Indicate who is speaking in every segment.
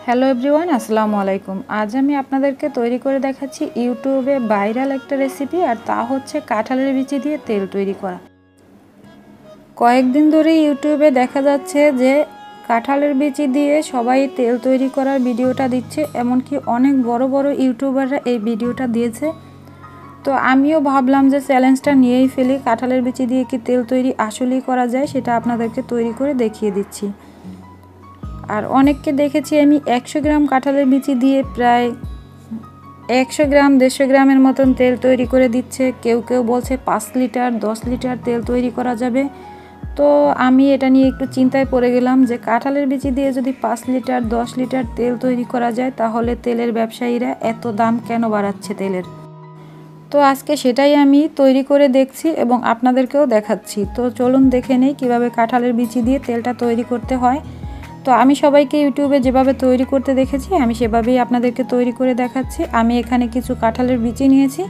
Speaker 1: Hello everyone, আসসালামু আলাইকুম। আজ আমি আপনাদেরকে তৈরি করে দেখাচ্ছি ইউটিউবে ভাইরাল একটা রেসিপি, আর তা হচ্ছে কাঁঠালের বিচি দিয়ে তেল তৈরি করা। কয়েকদিন ধরে ইউটিউবে দেখা যাচ্ছে যে কাঁঠালের বিচি দিয়ে সবাই তেল তৈরি করার ভিডিওটা দিচ্ছে, এমনকি অনেক বড় বড় ইউটিউবাররা এই ভিডিওটা দিয়েছে। তো আমিও ভাবলাম যে চ্যালেঞ্জটা নিয়েই ফেলি, কাঁঠালের বিচি দিয়ে কি তেল তৈরি আসলেই করা যায় সেটা আপনাদেরকে তৈরি করে দেখিয়ে দিচ্ছি। আর অনেককে দেখেছি আমি 100 গ্রাম কাঁঠালের বিচি দিয়ে প্রায় 100 গ্রাম 150 গ্রামের মতন তেল তৈরি করে দিচ্ছে। কেউ কেউ বলছে 5 লিটার 10 লিটার তেল তৈরি করা যাবে। তো আমি এটা নিয়ে একটু চিন্তায় পড়ে গেলাম যে কাঁঠালের বিচি দিয়ে যদি 5 লিটার 10 লিটার তেল তৈরি করা যায়, তাহলে তেলের ব্যবসায়ীরা এত দাম কেন বাড়াচ্ছে তেলের। তো আজকে সেটাই আমি তৈরি করে দেখছি এবং আপনাদেরকেও দেখাচ্ছি। তো চলুন দেখে নেই কীভাবে কাঁঠালের বিচি দিয়ে তেলটা তৈরি করতে হয়। তো আমি সবাইকে ইউটিউবে যেভাবে তৈরি করতে দেখেছি আমি সেভাবেই আপনাদেরকে তৈরি করে দেখাচ্ছি। আমি এখানে কিছু কাঁঠালের বিচি নিয়েছি,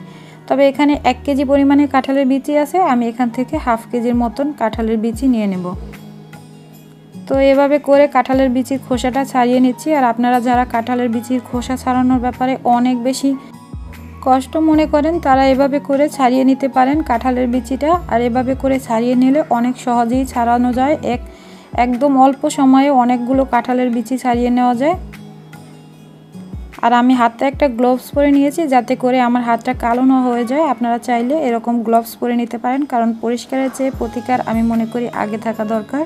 Speaker 1: তবে এখানে 1 কেজি পরিমাণে কাঁঠালের বিচি আছে। আমি এখান থেকে হাফ কেজির মতন কাঁঠালের বিচি নিয়ে নেব। তো এভাবে করে কাঁঠালের বিচির খোসাটা ছাড়িয়ে নিচ্ছি। আর আপনারা যারা কাঁঠালের বিচির খোসা ছাড়ানোর ব্যাপারে অনেক বেশি কষ্ট মনে করেন, তারা এভাবে করে ছাড়িয়ে নিতে পারেন কাঁঠালের বিচিটা। আর এভাবে করে ছাড়িয়ে নিলে অনেক সহজেই ছাড়ানো যায়, একদম অল্প সময়ে অনেকগুলো কাঁঠালের বিচি ছাড়িয়ে নেওয়া যায়। আর আমি হাতে একটা গ্লোভস পরে নিয়েছি যাতে করে আমার হাতটা কালো না হয়ে যায়। আপনারা চাইলে এরকম গ্লোভস পরে নিতে পারেন, কারণ পরিষ্কারের চেয়ে প্রতিকার আমি মনে করি আগে থাকা দরকার।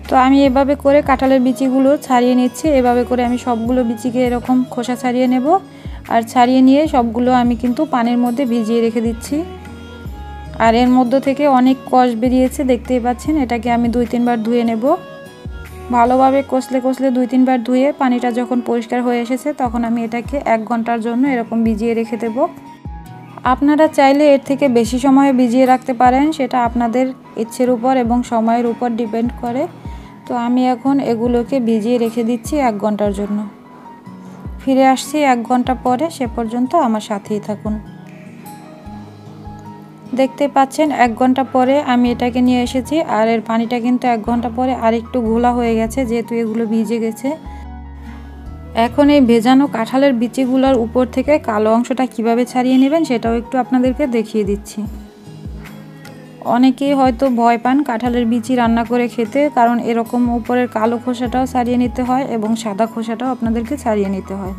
Speaker 1: তো আমি এভাবে করে কাঁঠালের বিচিগুলো ছাড়িয়ে নিচ্ছি। এভাবে করে আমি সবগুলো বিচিকে এরকম খোসা ছাড়িয়ে নেব। আর ছাড়িয়ে নিয়ে সবগুলো আমি কিন্তু পানির মধ্যে ভিজিয়ে রেখে দিচ্ছি। আর এর মধ্যে থেকে অনেক কষ বেরিয়েছে, দেখতেই পাচ্ছেন। এটাকে আমি 2-3 বার ধুয়ে নেব। ভালোভাবে কষলে 2-3 বার ধুয়ে পানিটা যখন পরিষ্কার হয়ে এসেছে, তখন আমি এটাকে 1 ঘন্টার জন্য এরকম ভিজিয়ে রেখে দেব। আপনারা চাইলে এর থেকে বেশি সময় ভিজিয়ে রাখতে পারেন, সেটা আপনাদের ইচ্ছের উপর এবং সময়ের উপর ডিপেন্ড করে। তো আমি এখন এগুলোকে ভিজিয়ে রেখে দিচ্ছি 1 ঘন্টার জন্য। ফিরে আসছি 1 ঘন্টা পরে, সে পর্যন্ত আমার সাথেই থাকুন। দেখতে পাচ্ছেন 1 ঘন্টা পরে আমি এটাকে নিয়ে এসেছি। আর এর পানিটা কিন্তু 1 ঘন্টা পরে আরেকটু ঘোলা হয়ে গেছে, যেহেতু এগুলো ভিজে গেছে। এখন এই ভেজানো কাঁঠালের বিচিগুলোর উপর থেকে কালো অংশটা কিভাবে ছাড়িয়ে নেবেন সেটাও একটু আপনাদেরকে দেখিয়ে দিচ্ছি। অনেকেই হয়তো ভয় পান কাঁঠালের বিচি রান্না করে খেতে, কারণ এরকম উপরের কালো খোসাটাও ছাড়িয়ে নিতে হয় এবং সাদা খোসাটাও আপনাদেরকে ছাড়িয়ে নিতে হয়।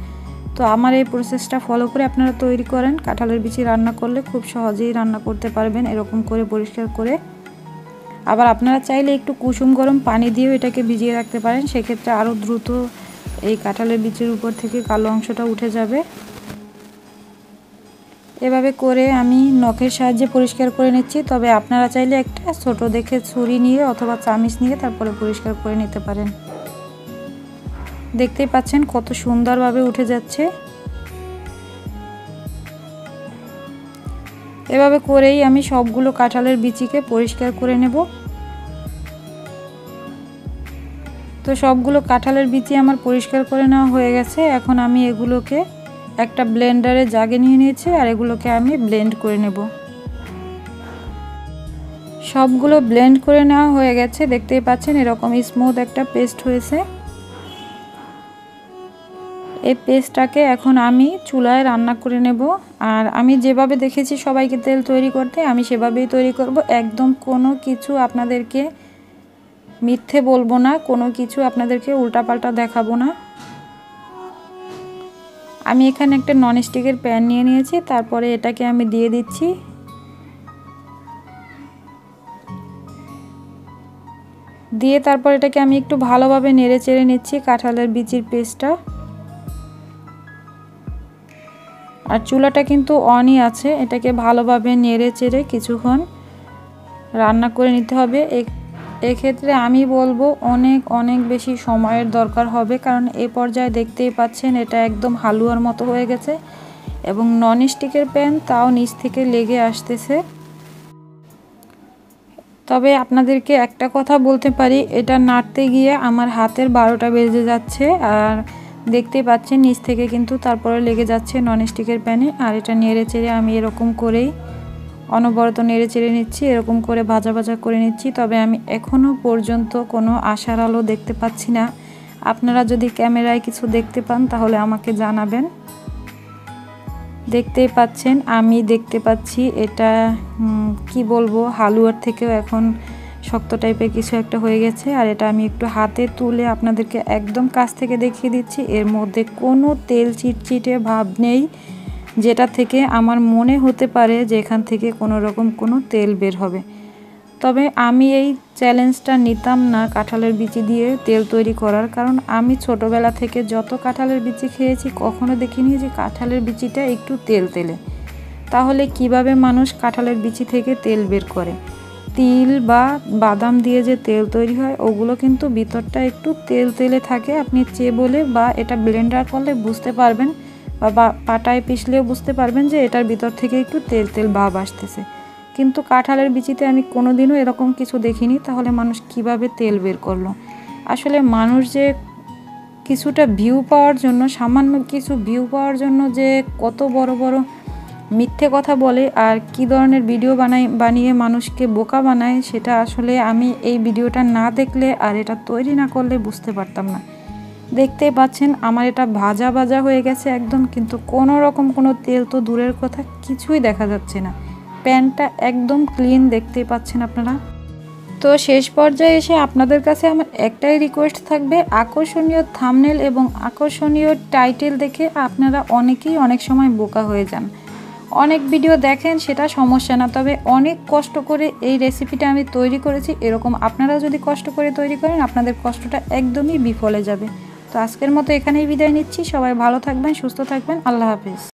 Speaker 1: তো আমার এই প্রসেসটা ফলো করে আপনারা তৈরি করেন। কাঁঠালের বিচি রান্না করলে খুব সহজেই রান্না করতে পারবেন, এরকম করে পরিষ্কার করে। আবার আপনারা চাইলে একটু কুসুম গরম পানি দিয়েও এটাকে ভিজিয়ে রাখতে পারেন, সেক্ষেত্রে আরও দ্রুত এই কাঁঠালের বিচির উপর থেকে কালো অংশটা উঠে যাবে। এভাবে করে আমি নখের সাহায্যে পরিষ্কার করে নিচ্ছি, তবে আপনারা চাইলে একটা ছোট দেখে ছুরি নিয়ে অথবা চামিচ নিয়ে তারপরে পরিষ্কার করে নিতে পারেন। দেখতেই পাচ্ছেন কত সুন্দরভাবে উঠে যাচ্ছে। এভাবে করেই আমি সবগুলো কাঁঠালের বিচিকে পরিষ্কার করে নেব। তো সবগুলো কাঁঠালের বিচি আমার পরিষ্কার করে নেওয়া হয়ে গেছে। এখন আমি এগুলোকে একটা ব্লেন্ডারে জাগে নিয়ে নিয়েছি, আর এগুলোকে আমি ব্লেন্ড করে নেব। সবগুলো ব্লেন্ড করে নেওয়া হয়ে গেছে, দেখতেই পাচ্ছেন এরকম স্মুথ একটা পেস্ট হয়েছে। এই পেস্টটাকে এখন আমি চুলায় রান্না করে নেব। আর আমি যেভাবে দেখেছি সবাইকে তেল তৈরি করতে, আমি সেভাবেই তৈরি করব। একদম কোনো কিছু আপনাদেরকে মিথ্যে বলবো না, কোনো কিছু আপনাদেরকে উল্টাপাল্টা দেখাবো না। আমি এখানে একটা ননস্টিকের প্যান নিয়ে নিয়েছি, তারপরে এটাকে আমি দিয়ে দিচ্ছি। দিয়ে তারপর এটাকে আমি একটু ভালোভাবে নেড়ে চেড়ে নিচ্ছি কাঁঠালের বিচির পেস্টটা। আর চুলাটা কিন্তু অনই আছে, এটাকে ভালোভাবে নেড়ে চেড়ে কিছুক্ষণ রান্না করে নিতে হবে। এক্ষেত্রে আমি বলবো অনেক বেশি সময়ের দরকার হবে, কারণ এই পর্যায়ে দেখতেই পাচ্ছেন এটা একদম হালুয়ার মতো হয়ে গেছে এবং ননস্টিকের প্যান, তাও নিচ থেকে লেগে আসতেছে। তবে আপনাদেরকে একটা কথা বলতে পারি, এটা নাড়তে গিয়ে আমার হাতের 12টা বেজে যাচ্ছে। আর দেখতেই পাচ্ছেন নিচ থেকে কিন্তু তারপরে লেগে যাচ্ছে ননস্টিকের প্যানে। আর এটা নেড়ে চেড়ে আমি এরকম করেই অনবরত নেড়ে চেড়ে নিচ্ছি, এরকম করে ভাজা ভাজা করে নিচ্ছি। তবে আমি এখনও পর্যন্ত কোনো আশার আলো দেখতে পাচ্ছি না। আপনারা যদি ক্যামেরায় কিছু দেখতে পান তাহলে আমাকে জানাবেন। দেখতেই পাচ্ছেন, আমি দেখতে পাচ্ছি এটা কি বলবো, হালুয়ার থেকেও এখন শক্ত টাইপের কিছু একটা হয়ে গেছে। আর এটা আমি একটু হাতে তুলে আপনাদেরকে একদম কাছ থেকে দেখিয়ে দিচ্ছি। এর মধ্যে কোনো তেল চিটচিটে ভাব নেই, যেটা থেকে আমার মনে হতে পারে যে এখান থেকে কোনো রকম কোনো তেল বের হবে। তবে আমি এই চ্যালেঞ্জটা নিতাম না কাঁঠালের বিচি দিয়ে তেল তৈরি করার, কারণ আমি ছোটোবেলা থেকে যত কাঁঠালের বিচি খেয়েছি কখনো দেখিনি যে কাঁঠালের বিচিটা একটু তেল তেলে। তাহলে কিভাবে মানুষ কাঁঠালের বিচি থেকে তেল বের করে? তিল বা বাদাম দিয়ে যে তেল তৈরি হয় ওগুলো কিন্তু ভিতরটা একটু তেল তেলে থাকে। আপনি বলে বা এটা ব্লেন্ডার করলে বুঝতে পারবেন, বা পাটায় পিষলেও বুঝতে পারবেন যে এটার ভিতর থেকে একটু তেল তেল ভাব আসতেছে। কিন্তু কাঁঠালের বিচিতে আমি কোনোদিনও এরকম কিছু দেখিনি। তাহলে মানুষ কিভাবে তেল বের করলো? আসলে মানুষ যে কিছুটা ভিউ পাওয়ার জন্য, সামান্য কিছু ভিউ পাওয়ার জন্য যে কত বড় বড় মিথ্যে কথা বলে আর কি ধরনের ভিডিও বানিয়ে মানুষকে বোকা বানায়, সেটা আসলে আমি এই ভিডিওটা না দেখলে আর এটা তৈরি না করলে বুঝতে পারতাম না। দেখতেই পাচ্ছেন আমার এটা ভাজা ভাজা হয়ে গেছে একদম, কিন্তু কোনো রকম কোনো তেল তো দূরের কথা, কিছুই দেখা যাচ্ছে না। প্যানটা একদম ক্লিন, দেখতেই পাচ্ছেন আপনারা। তো শেষ পর্যায়ে এসে আপনাদের কাছে আমার একটাই রিকোয়েস্ট থাকবে, আকর্ষণীয় থাম্বনেল এবং আকর্ষণীয় টাইটেল দেখে আপনারা অনেকেই অনেক সময় বোকা হয়ে যান। অনেক ভিডিও দেখেন, সেটা সমস্যা না, তবে অনেক কষ্ট করে এই রেসিপিটা আমি তৈরি করেছি। এরকম আপনারাও যদি কষ্ট করে তৈরি করেন আপনাদের কষ্টটা একদমই বিফলে যাবে। তো আজকের মতো এখানেই বিদায় নিচ্ছি। সবাই ভালো থাকবেন, সুস্থ থাকবেন। আল্লাহ হাফেজ।